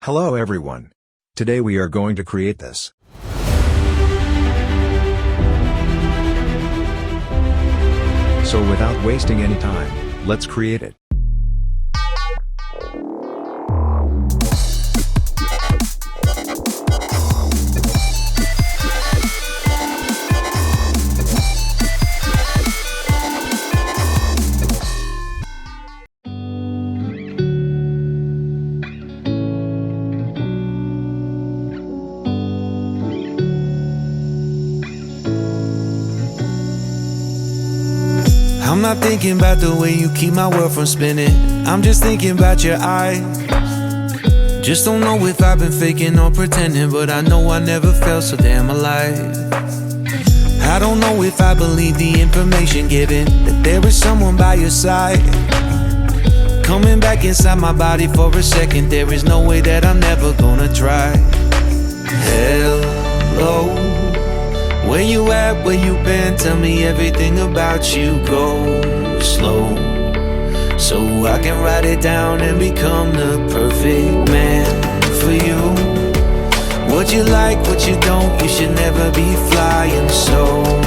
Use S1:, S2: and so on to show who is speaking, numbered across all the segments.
S1: Hello everyone. Today we are going to create this. So without wasting any time, let's create it.
S2: I'm not thinking about the way you keep my world from spinning. I'm just thinking about your eyes. Just don't know if I've been faking or pretending, but I know I never felt so damn alive. I don't know if I believe the information given, that there is someone by your side. Coming back inside my body for a second, there is no way that I'm never gonna try. Hello, where you at, where you been? Tell me everything about you. Go slow, so I can write it down and become the perfect man for you. What you like, what you don't, you should never be flying solo.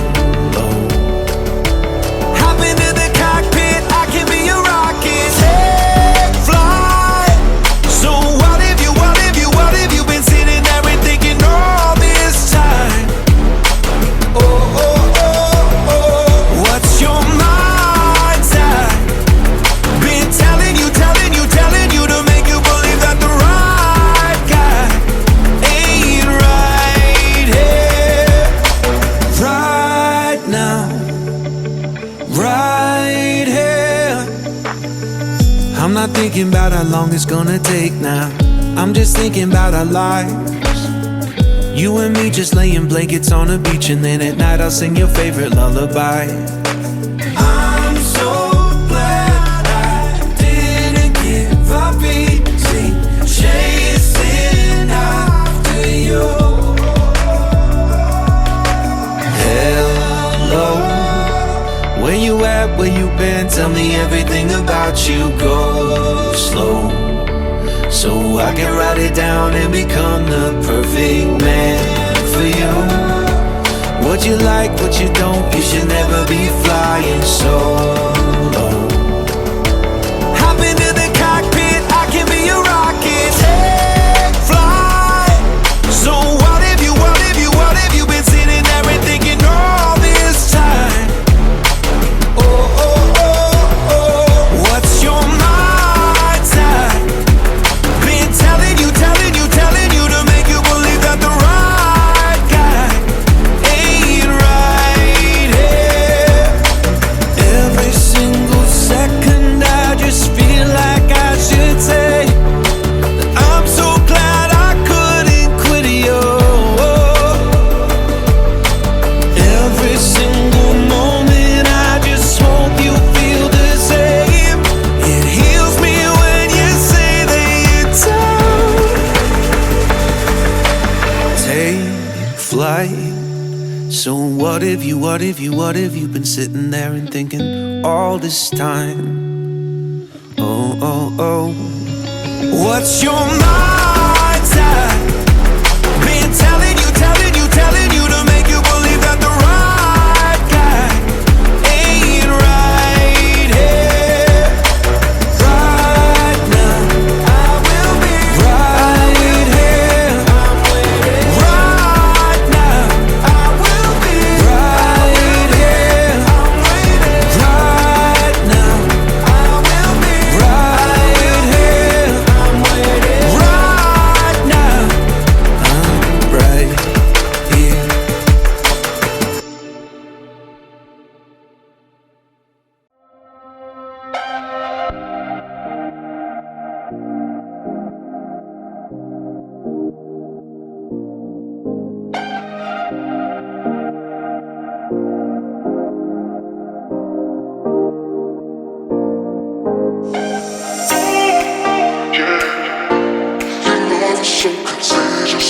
S2: Hop into the cockpit, I can be a rocket. Hey, fly. So what have you been sitting there and thinking all this time? What's your mind's eye? Been telling you to make you believe that the right guy ain't right here, right now, right here. I'm not thinking about how long it's gonna take now. I'm just thinking about our lives. You and me just laying blankets on a beach, and then at night I'll sing your favorite lullaby. I'm so glad I didn't give up easy, chasing after you. Hello, where you at, where you been? Tell me everything about you. Go slow, so I can write it down and become the perfect man for you. What you like, what you don't, you should never be flying solo. Hop into the cockpit, I can be a rocket. Hey, fly. So what have you been sitting there and thinking all this time? What's your mind's eye? Been telling you to make you believe that the right guy ain't right here. Every single second I just feel like I should say that I'm so glad I couldn't quit you. Every single moment I just hope you feel the same. It heals me when you say that you're tired. Take flight. So what have you been sitting there and thinking all this time? Oh. What's your mind's eye? Been telling you to make you believe that the right guy ain't right here, right now. I will be right here, right now. I will be right here, right now. I will be right here, right now. I'm right here.
S3: Your love is so contagious.